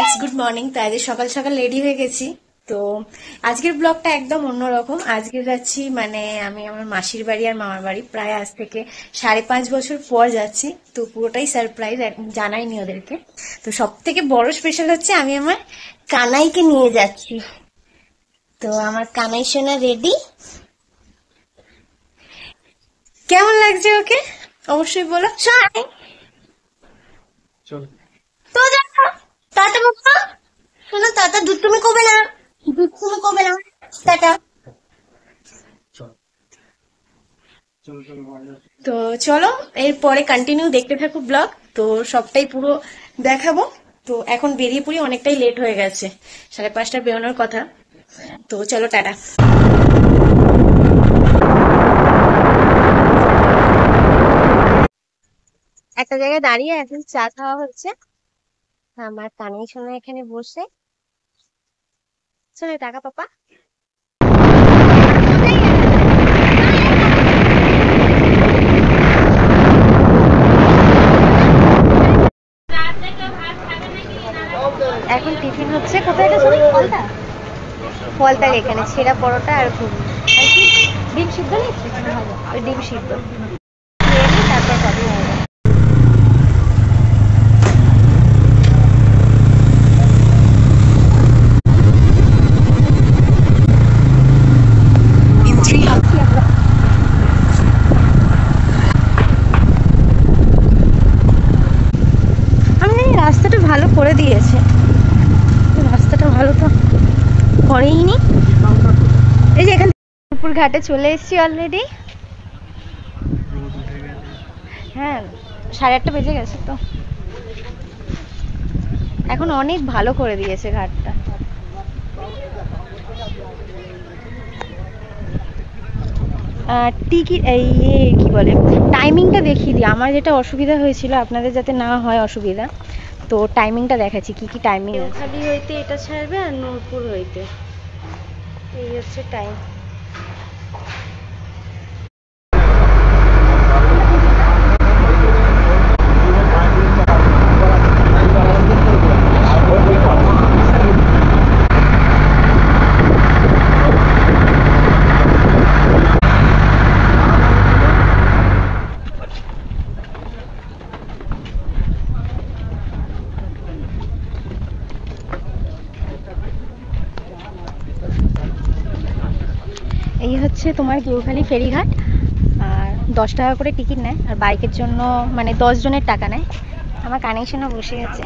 Friends, good morning. তো আজ সকাল সকাল রেডি হয়ে গেছি। তো আজকের ব্লগটা একদম অন্যরকম। আজকে যাচ্ছি আমি আমার মাসির বাড়ি আর মামার বাড়ি। প্রায় আজ থেকে 5.5 বছর পর যাচ্ছি। তো পুরোটাই সারপ্রাইজ, জানাইনি ওদেরকে। তো সব থেকে বড় স্পেশাল হচ্ছে আমি আমার কানাইকে নিয়ে যাচ্ছি। তো আমার কানাই সোনা রেডি। কেমন লাগছে ওকে অবশ্যই বলো। তো দেখো টাটা বাবা। শোনো টাটা, দুধ তুমি কবে না, দুধ তুমি কবে না, টাটা। তো চলো এরপরে কন্টিনিউ দেখতে থাকো ব্লগ। তো সবটাই পুরো দেখাবো। তো এখন বেরিয়ে পড়ি, অনেকটাই লেট হয়ে গেছে, 5:30 বেরোনোর কথা। তো চলো টাটা। একটা জায়গায় দাঁড়িয়ে এখন চা খাওয়া হচ্ছে। আমার কানাই সোনা এখানে বসে। চলে টাকা পাপা। এখন টিফিন হচ্ছে কোথায়, এটা শুনি ফলতা, ফলতার এখানে ছেঁড়া পরোটা আর ঘুগনি আর কি ডিম সিদ্ধ নিচ্ছি। ওই ডিম সিদ্ধ খেয়ে নিই, তারপর কথা হবে। আমি জানি রাস্তাটা ভালো করে দিয়েছে, রাস্তাটা ভালো তো করেইনি। এই যে এখান থেকে ঘাটে চলে এসেছি অলরেডি। হ্যাঁ 8:30 বেজে গেছে। তো এখন অনেক ভালো করে দিয়েছে ঘাটটা। টিকিট এই কি বলে টাইমিংটা দেখিয়ে দিই। আমার যেটা অসুবিধা হয়েছিল, আপনাদের যাতে না হয় অসুবিধা, তো টাইমিংটা দেখাচ্ছি কি কি টাইমিং। খালি হইতে এটা ছাড়বে আর নূরপুর হইতে, এই হচ্ছে টাইম। এই হচ্ছে তোমার গেউখালী ফেরিঘাট। আর 10 টাকা করে টিকিট নেয়, আর বাইকের জন্য 10 জনের টাকা নেয়। আমার কানাই সোনা বসে আছে,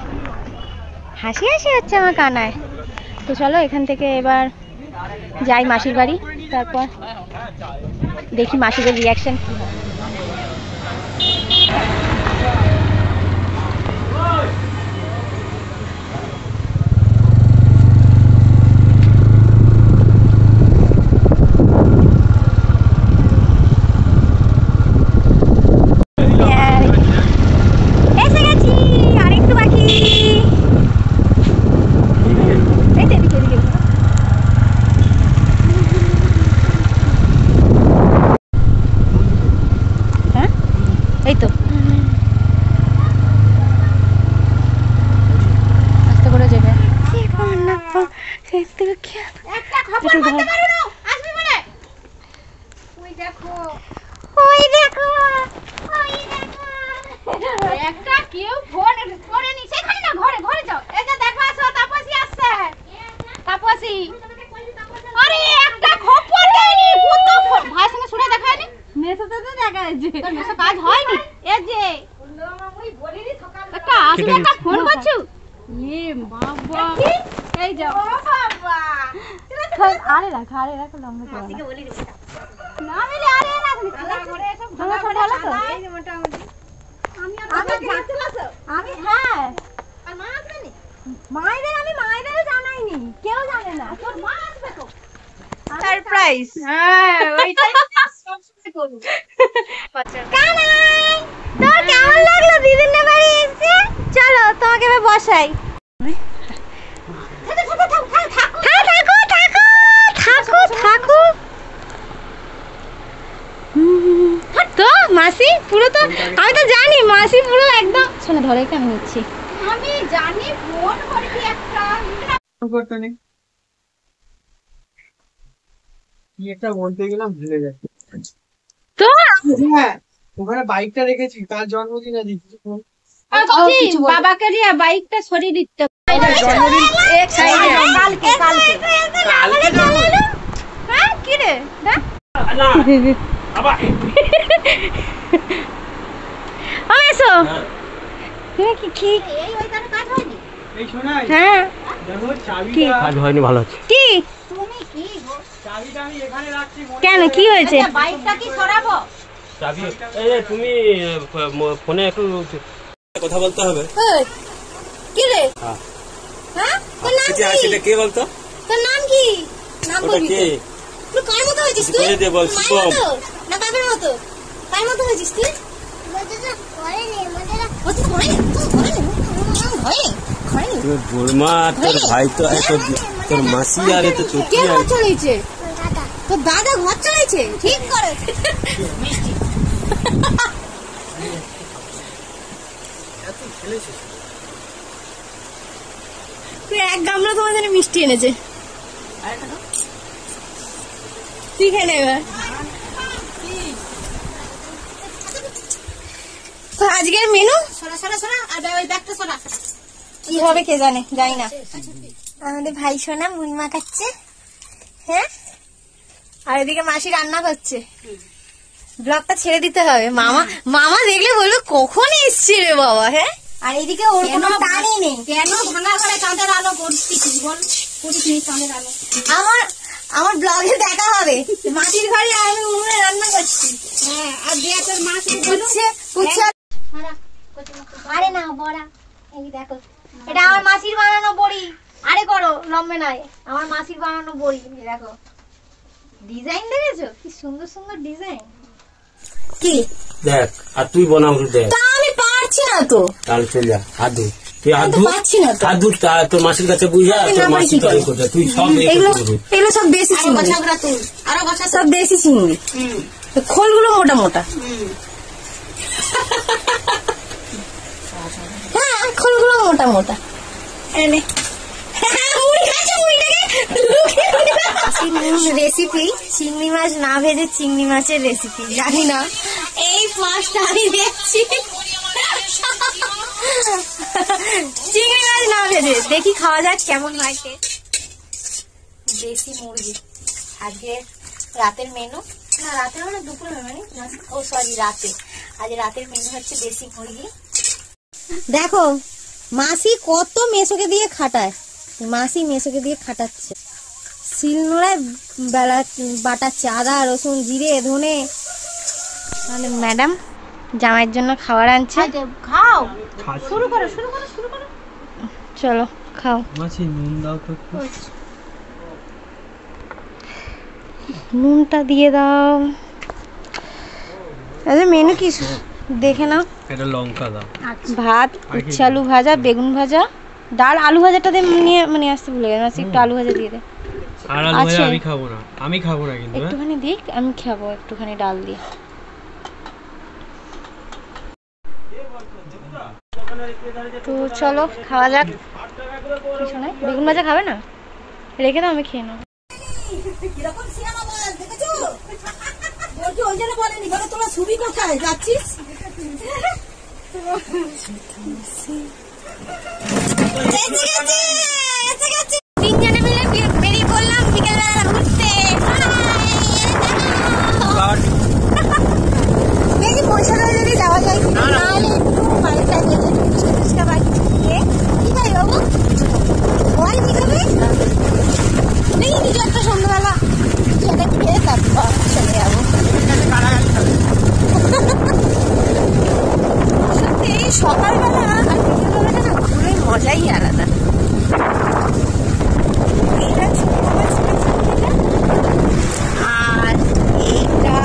হাসি হাসি হচ্ছে আমার কানায়। তো চলো এখান থেকে এবার যাই মাসির বাড়ি, তারপর দেখি মাসিদের রিয়াকশন কি হয়। এই তো আস্তে করে যাবে। একটা কেউ ফোন করে নি সেখানে না, ঘরে ঘরে যাও। এই যে দেখো আসো, তাপসী আসছে। তাপসী আরে একটা খবর দেয়নি, কত ভাইয়ের সঙ্গে শুনে দেখায়নি, মেসেজে তো দেখাইছে, তোর মেসে কাজ হয়নি। এই যে আমি বলিনি সকাল একটা আসলে একটা ফোন করছো। এ বাবা এই যাও বাবা। আরে রাখ লম্বা করে আজকে বলি রে না মিলে। আরে না ঘরে এসব ভালো তো। এই যে মোটামুটি আমি হ্যাঁ আর মা আসবে নি। মায়েদের জানাইনি, কেউ জানে না। তোর মা আসবে তো সারপ্রাইজ। হ্যাঁ ওইটাই সব সময় করব। কানাই তোর কেমন লাগলো দিদির বাড়ি এসে? চলো তোমাকে এবার বসাই। থাকো। তো মাসি পুরো, তো আমি তো জানি মাসি পুরো একদম শোনো ধরে আমি নিচ্ছি। আমি জানি ফোন করবি একটা করতে নেই, কি একটা বলতে গেলাম ভুলে যাচ্ছি। তো হ্যাঁ, ওখানে বাইকটা রেখেছি, তার জন্মদিন আছে কিছু বাবাকে দিয়ে বাইকটা সরিয়ে দিতে জন্মদিন কালকে কালকে কালকে যাবো। হ্যাঁ কি রে এসো কি কি এই ওইখানে কাজ হয়নি এই শোনাই, হ্যাঁ দেখো চাবিটা কাজ হয়নি, ভালো আছে। কি তুমি কি গো, চাবিটা আমি এখানে রাখছি মনে কেন করে। কি হয়েছে বাইকটা কি সরাবো চাবি এই যে তুমি ফোনে একটু কথা বলতে হবে। কি রে হ্যাঁ। হ্যাঁ তোর নাম যে আছে এটা কে বলতো? তোর নাম কি নাম ওটা বলবি কে? তুই কার মতো হয়েছিস তুই বলে দে, বল, মায়ের শুভম। মতো? না কাকের মতো কার মতো হয়েছিস তুই তোর বুড়মা, তোর ভাই তো তোর মাসি আর এ তো চুটি কে আর ঘর চড়াইছে তোর দাদা ঘর চড়াইছে ঠিক করে তুই এক গামলা তোমার জন্য মিষ্টি এনেছে তুই খেয়ে নেবে তো আজকের মেনু কি হবে কে জানে জানি না আমাদের ভাই সোনা মুড়ি মাখাচ্ছে হ্যাঁ আর এদিকে মাসি রান্না করছে ব্লগটা ছেড়ে দিতে হবে মামা মামা দেখলে বলবে কখন এসছে রে বাবা হ্যাঁ আর এদিকে ওর কোনো টানই নেই কেন ভাঙা ঘরে চাঁদের আলো পরিস্থিতি বল পরিস্থিতি চাঁদের আলো আমার আমার ব্লগে দেখা হবে মাটির ঘরে আমি উনুনে রান্না করছি হ্যাঁ আর দিয়ে তোর মাসি হচ্ছে আরে না বড়া এই দেখো এটা আমার মাসির বানানো বড়ি আরে করো লম্বে নয় আমার মাসির বানানো বড়ি এই দেখো ডিজাইন দেখেছো কি সুন্দর সুন্দর ডিজাইন কি দেখ, আর তুই বনাও দেখ। তা আমি পারছি না তো তাহলে চল যা, হাত ধু। তুই হাত তো ধু, পারছি না তো হাত ধু, তোর মাসির কাছে বুঝা, আমি তোর না পারি মাসি কি তাই করবো? করবে, তুই সব এ এগুলো করবি। এগুলো সব দেশি চিংড়ি আরো বসা সব দেশি চিংড়ি খোলগুলো মোটা মোটা হ্যাঁ খোলগুলো মোটা মোটা এনে রেসিপি চিংড়ি মাছ না ভেজে চিংড়ি মাছের রেসিপি জানি না এই মাছটা আমি দেখছি চিংড়ি মাছ না ভেজে দেখি খাওয়া যাক কেমন হয় দেশি মুরগি আজকে রাতের মেনু না রাতের মানে দুপুরের মেনু ও সরি রাতে আজ রাতের মেনু হচ্ছে দেশি মুরগি দেখো মাসি কত মেসোকে দিয়ে খাটায় মাসি মেসোকে দিয়ে খাটাচ্ছে শিলনোড়ায় বাটাচ্ছে আদা রসুন জিরে ধনে মানে ম্যাডাম জামাইয়ের জন্য খাবার আনছে খাও শুরু করো চলো খাও মাসি নুন দাও তো একটু। নুনটা দিয়ে দাও মেনু কি দেখে নাও এটা লঙ্কা দাও। ভাত উচ্ছে আলু ভাজা বেগুন ভাজা ডাল আলু ভাজাটা নিয়ে মানে আসতে ভুলে গেলাম একটু আলু ভাজা দিয়ে দে আর আলু ভাজা আছে। আমি খাবো না, আমি খাবো না কিন্তু। হ্যাঁ? একটুখানি দিক আমি খাবো একটুখানি ডাল দিয়ে তো চলো খাওয়া যাক কিছু নাই বেগুন ভাজা খাবে না রেখে দাও আমি খেয়ে নেবো তিনজনে মিলে বেরিয়ে পড়লাম বিকেলবেলা ঘুরতে দেখি পয়সাটা যদি যাওয়া যায় নাহলে একটু বাড়িটা যেতে ফুচকা বাড়ি খেয়ে কি খাই বাবু ওই কি খাবে নেই কিছু একটা সন্ধ্যাবেলা খেতে খেয়ে তারপর চলে যাবো সত্যি এই সকালবেলা আর বিকেলবেলাটা না ঘুরে মজাই আলাদা আর এইটা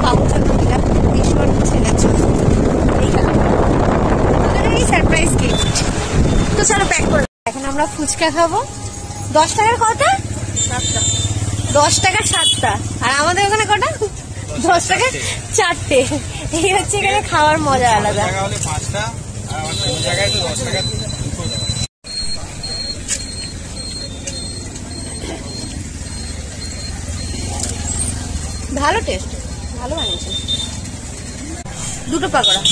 বাবুটার দিলাম ভীষণ ছেলে এই সারপ্রাইজ গিফট তো চলো প্যাক করে এখন আমরা ফুচকা খাবো 10 টাকার কটা 10 টাকা 7টা আর আমাদের ওখানে কটা 10 টাকা 4টে এই হচ্ছে এখানে খাওয়ার মজা আলাদা ভালো টেস্ট, ভালো বানিয়েছে। দুটো পাকোড়া।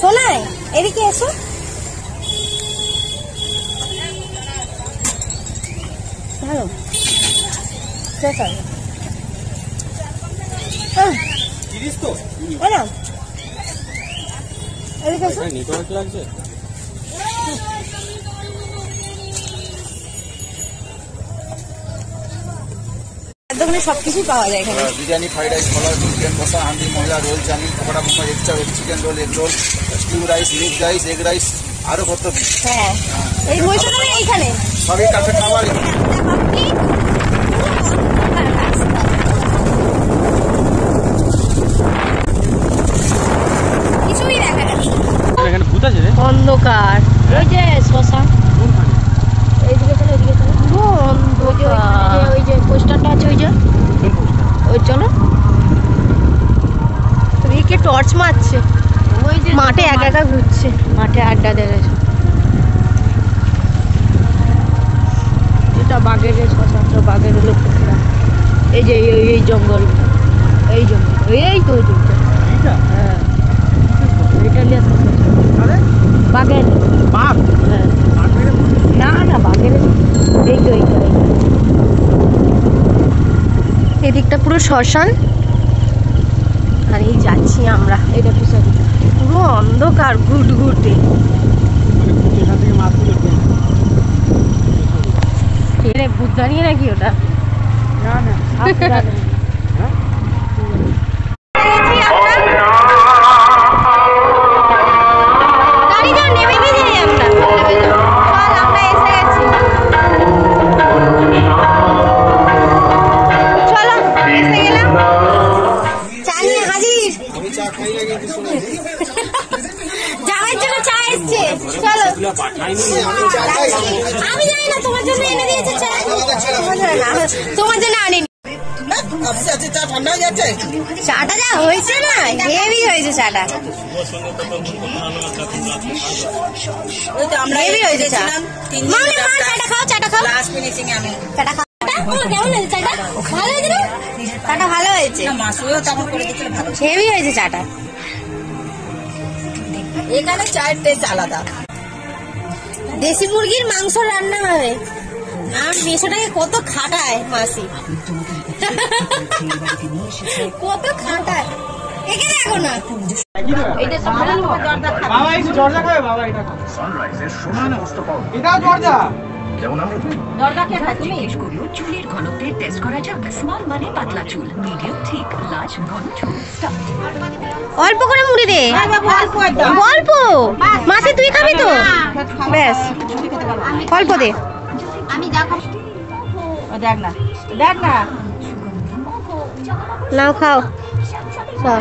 সোনাই এদিকে এসো। ভালো নেটওয়ার্ক লাগছে। দোকানে সবকিছুই পাওয়া যায় এখানে। Biryani, fried rice, pulao, chicken কষা, হান্ডি, মহিলা roll, chowmein, pakora, momo, egg chaap, chicken roll, egg roll, steam rice, mix rice, egg rice, আরো কত কি। হ্যাঁ, এই বৈশাখে এইখানে সবই কাছে খাবার। কিছুই দেখা যাচ্ছে। এখানে ভূত আছে রে। অন্ধকার। ওই যে শ্মশান, এইদিকে চলো, ওইদিকে চলো। পুরো অন্ধকার। ওই যে পোস্টারটা আছে, ওই যে ওই চলো। তুমি কে টর্চ মারছে? ওই যে মাঠে একা একা ঘুরছে, মাঠে আড্ডা দেবে। এটা বাঘের শ্মশান, তো বাঘের হলো পুকুরা। এই যে এই জঙ্গল, এই জঙ্গল, এই তো ওই জঙ্গল। হ্যাঁ, এটা নিয়ে বাঘের বাঘ? হ্যাঁ। না না বাঘের এই তো এইটা। এদিকটা পুরো শ্মশান, আর এই যাচ্ছি আমরা। এটা পুরো অন্ধকার ঘুটঘুটে। এখান থেকে মাছ ভূত দাঁড়িয়ে নাকি ওটা? না না আমি জানি না, তোমার জন্য এনে দিয়েছে চা। তোমার জন্য আনিনি। চাটা যা হয়েছে না, হেভি হয়েছে চাটা, হেভি হয়েছে চা। মামনি মা চাটা খাও, চাটা খাও, চাটা খাও। কেমন হয়েছে চাটা? ভালো হয়েছে না? চাটা ভালো হয়েছে, হেভি হয়েছে চাটা। এখানে চায়ের টেস্ট আলাদা। দেশি মুরগির মাংস রান্না হবে, আর মেশোটাকে কত খাটায় মাসি, কত খাটায়। একে দেখো না, বাবা একটু জর্দা খাবে, বাবা এটা খাও। এটাও জর্দা। দরজা কে খায় তুমি? চুলের ঘনত্বের টেস্ট করা যাক। স্মল মানে পাতলা চুল, মিডিয়াম ঠিক, লার্জ ঘন চুল। অল্প করে মুড়ি দে, অল্প। মাসি তুই খাবি তো? ব্যাস অল্প দে। আমি যা খাবো দেখ না, দেখ না। নাও খাও সব।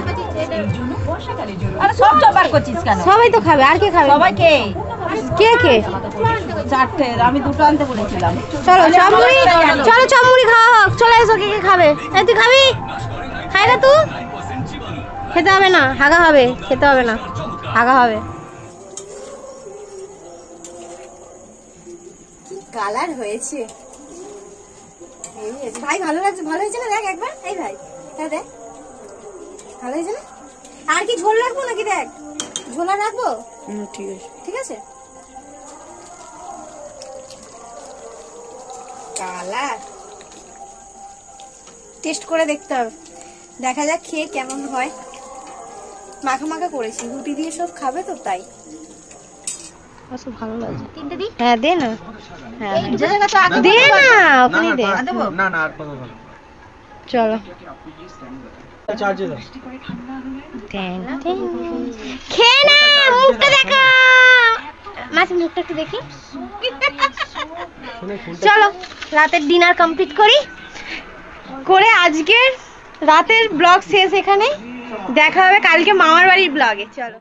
আরে সব জবার করছিস কেন? সবাই তো খাবে, আর কে খাবে? সবাই কে কে কে? চারটে, আমি দুটো আনতে বলেছিলাম। চলো চপ মুড়ি, চলো চপ মুড়ি খাওয়া হোক। চলে এসো, কে কে খাবে? এই তুই খাবি? খাই না তুই? খেতে হবে না, হাগা হবে। খেতে হবে না, হাগা হবে। কি কালার হয়েছে ভাই, ভালো লাগছে। ভালো হয়েছে না? দেখ একবার, এই ভাই, হ্যাঁ দেখ, ভালো হয়েছে না? আর কি ঝোল রাখবো নাকি? দেখ, ঝোল আর রাখবো? ঠিক আছে, ঠিক আছে। কালার টেস্ট করে দেখতে হবে, দেখা যাক খেয়ে কেমন হয়। মাখা মাখা করেছি, রুটি দিয়ে সব খাবে তো, তাই ভালো লাগছে। হ্যাঁ দে না, হ্যাঁ দে না, ওখানে দে। না না আর কত চলো চার্জে দাও। খেয়ে না, মুখটা দেখা। মাছ মুখটা একটু দেখি। চলো রাতের ডিনার কমপ্লিট করি, করে আজকে রাতের ব্লগ শেষ এখানে। দেখা হবে কালকে মামার বাড়ির ব্লগে। চলো।